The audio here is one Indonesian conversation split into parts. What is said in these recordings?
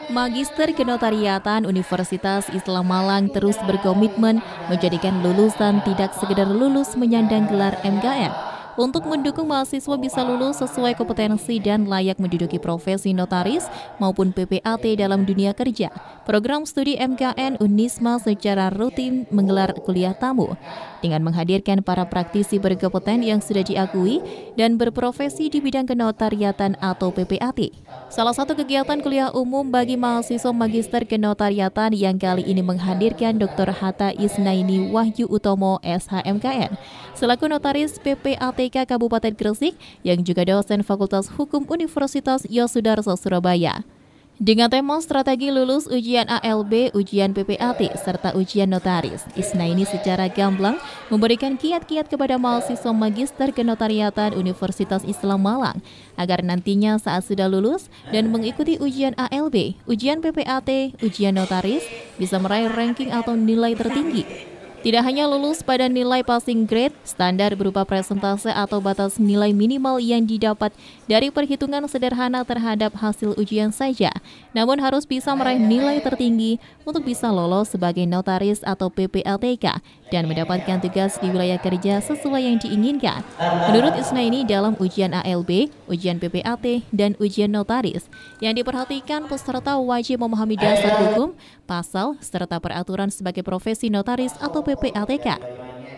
Magister Kenotariatan Universitas Islam Malang terus berkomitmen menjadikan lulusan tidak sekedar lulus menyandang gelar MKN untuk mendukung mahasiswa bisa lulus sesuai kompetensi dan layak menduduki profesi notaris maupun PPAT dalam dunia kerja. Program studi MKN Unisma secara rutin menggelar kuliah tamu dengan menghadirkan para praktisi berkompeten yang sudah diakui dan berprofesi di bidang kenotariatan atau PPAT. Salah satu kegiatan kuliah umum bagi mahasiswa Magister Kenotariatan yang kali ini menghadirkan Dr. Hatta Isnaini Wahyu Utomo SHMKN selaku notaris PPATK Kabupaten Gresik yang juga dosen Fakultas Hukum Universitas Yosudarso Surabaya. Dengan tema strategi lulus ujian ALB, ujian PPAT, serta ujian notaris, Isnaini secara gamblang memberikan kiat-kiat kepada mahasiswa Magister Kenotariatan Universitas Islam Malang agar nantinya saat sudah lulus dan mengikuti ujian ALB, ujian PPAT, ujian notaris bisa meraih ranking atau nilai tertinggi. Tidak hanya lulus pada nilai passing grade, standar berupa presentase atau batas nilai minimal yang didapat dari perhitungan sederhana terhadap hasil ujian saja, namun harus bisa meraih nilai tertinggi untuk bisa lolos sebagai notaris atau PPATK dan mendapatkan tugas di wilayah kerja sesuai yang diinginkan. Menurut Isnaini, dalam ujian ALB, ujian PPAT, dan ujian notaris, yang diperhatikan peserta wajib memahami dasar hukum, pasal, serta peraturan sebagai profesi notaris atau PPATK,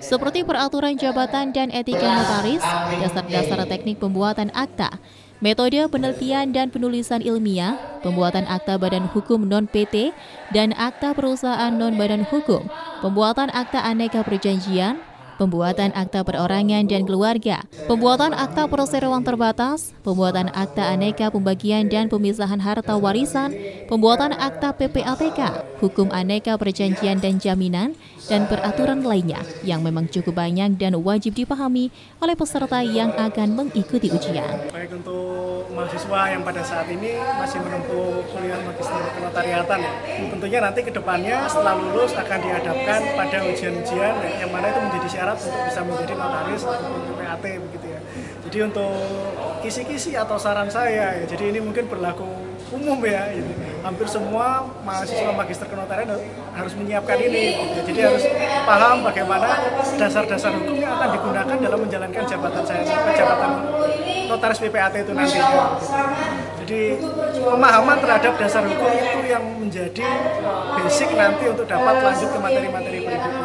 seperti peraturan jabatan dan etika notaris, dasar-dasar teknik pembuatan akta, metode penelitian dan penulisan ilmiah, pembuatan akta badan hukum non-PT, dan akta perusahaan non-badan hukum, pembuatan akta aneka perjanjian, pembuatan akta perorangan dan keluarga, pembuatan akta perseroan terbatas, pembuatan akta aneka pembagian dan pemisahan harta warisan, pembuatan akta PPATK, hukum aneka perjanjian dan jaminan, dan peraturan lainnya yang memang cukup banyak dan wajib dipahami oleh peserta yang akan mengikuti ujian. Baik untuk mahasiswa yang pada saat ini masih menempuh kuliah Magister Kenotariatan, tentunya nanti ke depannya setelah lulus akan dihadapkan pada ujian-ujian yang mana itu menjadi syarat untuk bisa menjadi notaris ataupun PPAT begitu ya. Jadi untuk kisi-kisi atau saran saya ya, jadi ini mungkin berlaku umum ya, gitu. Hampir semua mahasiswa Magister Kenotariatan harus menyiapkan ini, gitu. Jadi harus paham bagaimana dasar-dasar hukum yang akan digunakan dalam menjalankan jabatan saya, jabatan notaris PPAT itu nantinya. Gitu. Jadi pemahaman terhadap dasar hukum itu yang menjadi basic nanti untuk dapat lanjut ke materi-materi berikutnya.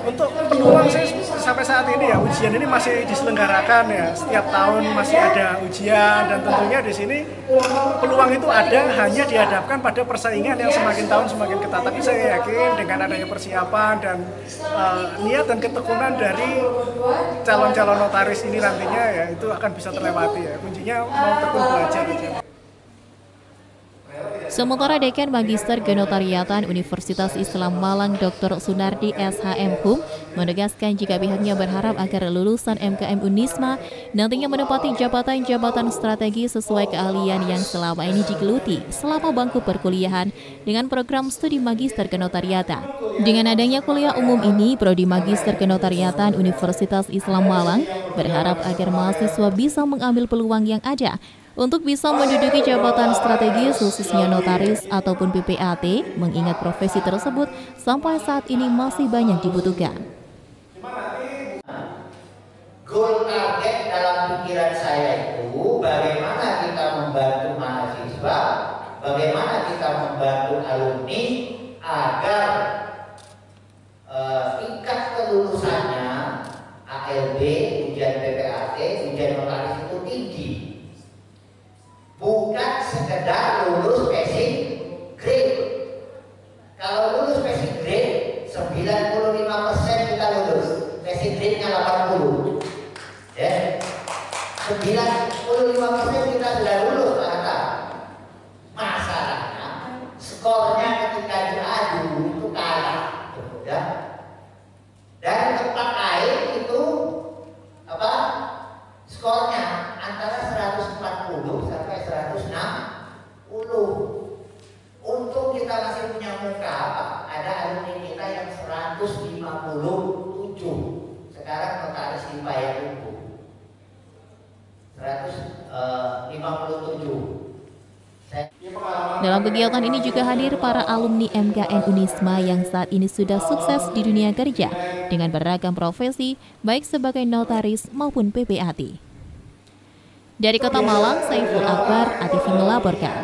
Untuk peluang sih sampai saat ini ya, ujian ini masih diselenggarakan ya, setiap tahun masih ada ujian dan tentunya di sini peluang itu ada, hanya dihadapkan pada persaingan yang semakin tahun semakin ketat. Tapi saya yakin dengan adanya persiapan dan niat dan ketekunan dari calon-calon notaris ini nantinya ya itu akan bisa terlewati ya. Kuncinya mau tekun belajar aja. Sementara Dekan Magister Kenotariatan Universitas Islam Malang Dr. Sunardi SHMHum menegaskan jika pihaknya berharap agar lulusan MKM Unisma nantinya menempati jabatan-jabatan strategi sesuai keahlian yang selama ini digeluti selama bangku perkuliahan dengan program studi Magister Kenotariatan. Dengan adanya kuliah umum ini, Prodi Magister Kenotariatan Universitas Islam Malang berharap agar mahasiswa bisa mengambil peluang yang ada untuk bisa menduduki jabatan strategis khususnya notaris ataupun PPAT, mengingat profesi tersebut sampai saat ini masih banyak dibutuhkan. Goal target dalam pikiran saya itu bagaimana kita membantu mahasiswa, bagaimana kita membantu alumni agar tingkat kelulusannya ALB, ujian PPAT, ujian notaris itu tinggi. Bukan sekedar lulus passing grade. Kalau lulus passing grade 95% kita lulus, passing grade-nya 80. Ya. 95% kita sudah lulus ternyata. Masalahnya skornya ketika diadu itu kalah, ya. Dan tempat lain itu apa? Skornya antara 140 sampai 160. Untung kita masih punya muka, ada alumni kita yang 157. Sekarang notaris IPA yang itu 157. Dalam kegiatan ini juga hadir para alumni MKN Unisma yang saat ini sudah sukses di dunia kerja dengan beragam profesi, baik sebagai notaris maupun PPAT. Dari Kota Malang, Saiful Akbar, ATV melaporkan.